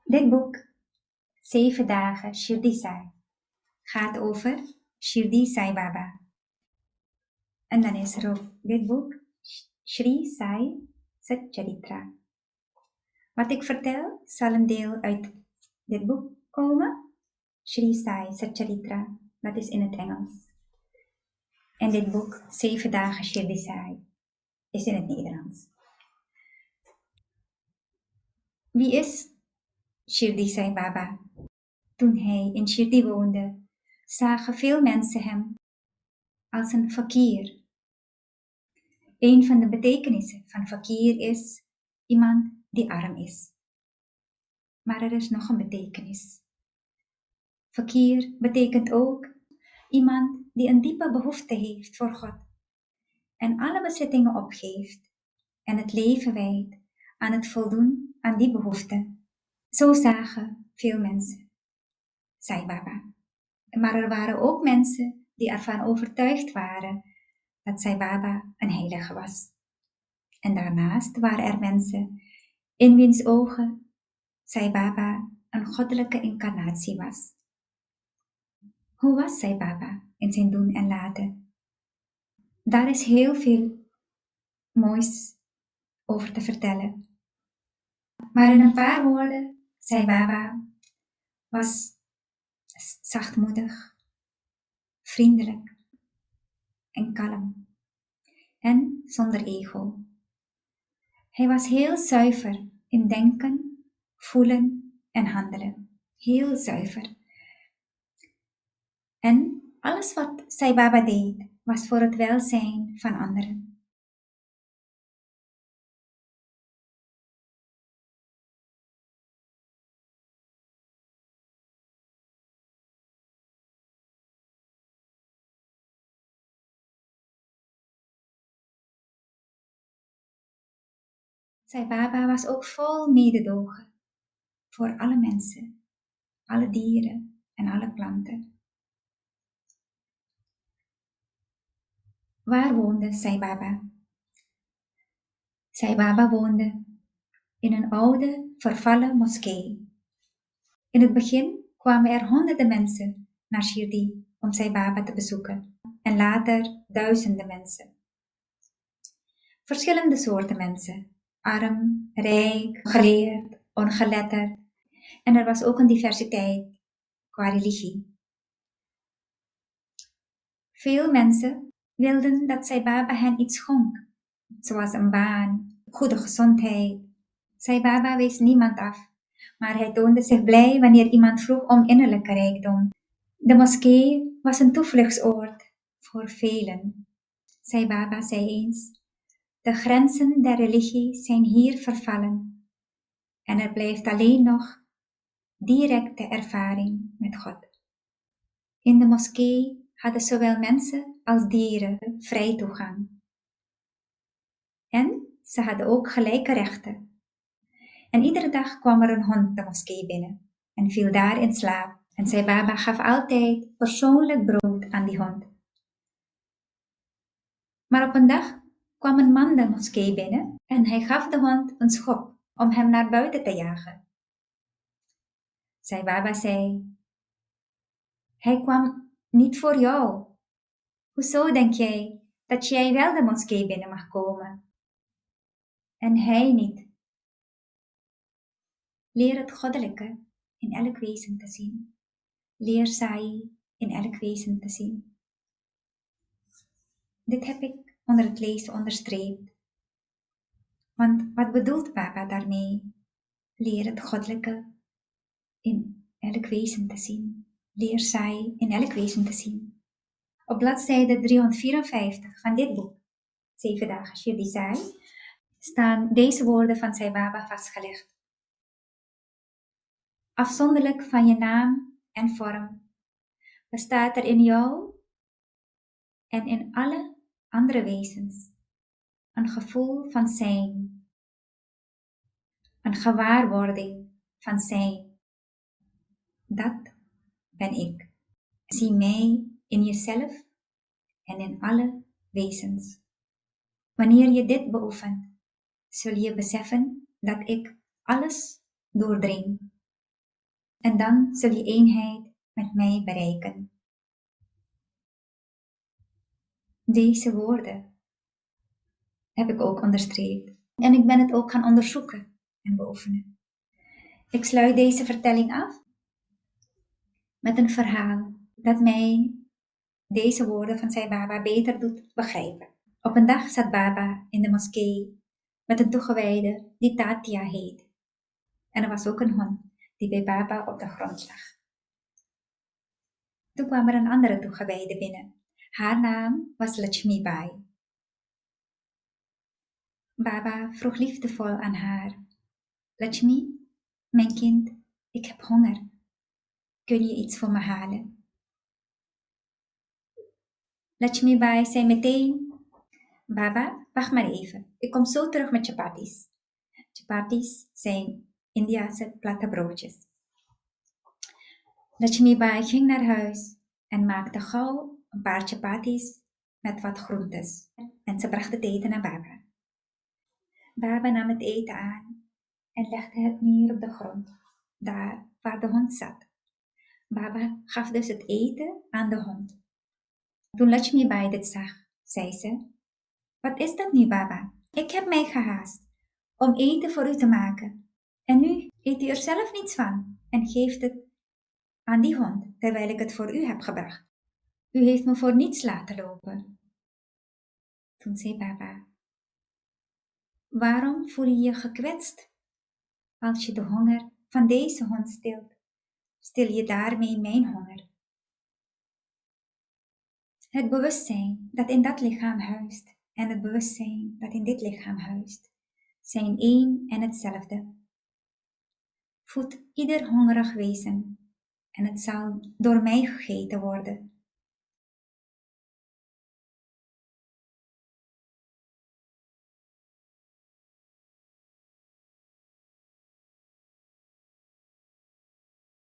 Dit boek, 7 dagen Shirdi Sai, gaat over Shirdi Sai Baba. En dan is er ook dit boek, Shri Sai Satcharitra. Wat ik vertel zal een deel uit dit boek komen, Shri Sai Satcharitra, dat is in het Engels. En dit boek, 7 dagen Shirdi Sai, is in het Nederlands. Wie is Shirdi Sai Baba? Toen hij in Shirdi woonde, zagen veel mensen hem als een fakir. Een van de betekenissen van fakir is iemand die arm is. Maar er is nog een betekenis. Fakir betekent ook iemand die een diepe behoefte heeft voor God en alle bezittingen opgeeft en het leven wijdt aan het voldoen aan die behoefte. Zo zagen veel mensen Sai Baba. Maar er waren ook mensen die ervan overtuigd waren dat Sai Baba een heilige was. En daarnaast waren er mensen in wiens ogen Sai Baba een goddelijke incarnatie was. Hoe was Sai Baba in zijn doen en laten? Daar is heel veel moois over te vertellen. Maar in een paar woorden, Sai Baba was zachtmoedig, vriendelijk en kalm en zonder ego. Hij was heel zuiver in denken, voelen en handelen. Heel zuiver. En alles wat Sai Baba deed, was voor het welzijn van anderen. Sai Baba was ook vol mededogen voor alle mensen, alle dieren en alle planten. Waar woonde Sai Baba? Sai Baba woonde in een oude, vervallen moskee. In het begin kwamen er honderden mensen naar Shirdi om Sai Baba te bezoeken en later duizenden mensen. Verschillende soorten mensen, arm, rijk, geleerd, ongeletterd. En er was ook een diversiteit qua religie. Veel mensen wilden dat Sai Baba hen iets schonk, zoals een baan, goede gezondheid. Sai Baba wees niemand af, maar hij toonde zich blij wanneer iemand vroeg om innerlijke rijkdom. De moskee was een toevluchtsoord voor velen. Sai Baba zei eens: de grenzen der religie zijn hier vervallen en er blijft alleen nog directe ervaring met God. In de moskee hadden zowel mensen als dieren vrij toegang. En ze hadden ook gelijke rechten. En iedere dag kwam er een hond de moskee binnen en viel daar in slaap. En Sai Baba gaf altijd persoonlijk brood aan die hond. Maar op een dag kwam een man de moskee binnen en hij gaf de hond een schop om hem naar buiten te jagen. Sai Baba zei: hij kwam niet voor jou. Hoezo denk jij dat jij wel de moskee binnen mag komen? En hij niet. Leer het goddelijke in elk wezen te zien. Leer Sai in elk wezen te zien. Dit heb ik onder het lezen onderstreept. Want wat bedoelt Baba daarmee? Leer het goddelijke in elk wezen te zien. Leer Sai in elk wezen te zien. Op bladzijde 354 van dit boek, 7 dagen Shirdi Sai, staan deze woorden van Sai Baba vastgelegd. Afzonderlijk van je naam en vorm bestaat er in jou en in alle andere wezens een gevoel van zijn, een gewaarwording van zijn. Dat ben ik. Zie mij in jezelf en in alle wezens. Wanneer je dit beoefent, zul je beseffen dat ik alles doordring En dan zul je eenheid met mij bereiken. Deze woorden heb ik ook onderstreept. En ik ben het ook gaan onderzoeken en beoefenen. Ik sluit deze vertelling af met een verhaal dat mij deze woorden van Sai Baba beter doet begrijpen. Op een dag zat Baba in de moskee met een toegewijde die Tatia heet. En er was ook een hond die bij Baba op de grond lag. Toen kwam er een andere toegewijde binnen. Haar naam was Lakshmi Bai. Baba vroeg liefdevol aan haar: Lakshmi, mijn kind, ik heb honger. Kun je iets voor me halen? Lakshmi Bai zei meteen: Baba, wacht maar even. Ik kom zo terug met chapatis. Chapatis zijn Indiase platte broodjes. Lakshmi Bai ging naar huis en maakte gauw een paar chapatis met wat groentes. En ze bracht het eten naar Baba. Baba nam het eten aan en legde het neer op de grond, daar waar de hond zat. Baba gaf dus het eten aan de hond. Toen Lakshmi Bai dit zag, zei ze: Wat is dat nu, Baba? Ik heb mij gehaast om eten voor u te maken. En nu eet u er zelf niets van en geeft het aan die hond, terwijl ik het voor u heb gebracht. U heeft me voor niets laten lopen. Toen zei Baba: Waarom voel je je gekwetst? Als je de honger van deze hond stilt, stil je daarmee mijn honger. Het bewustzijn dat in dat lichaam huist en het bewustzijn dat in dit lichaam huist, zijn één en hetzelfde. Voed ieder hongerig wezen en het zal door mij gegeten worden,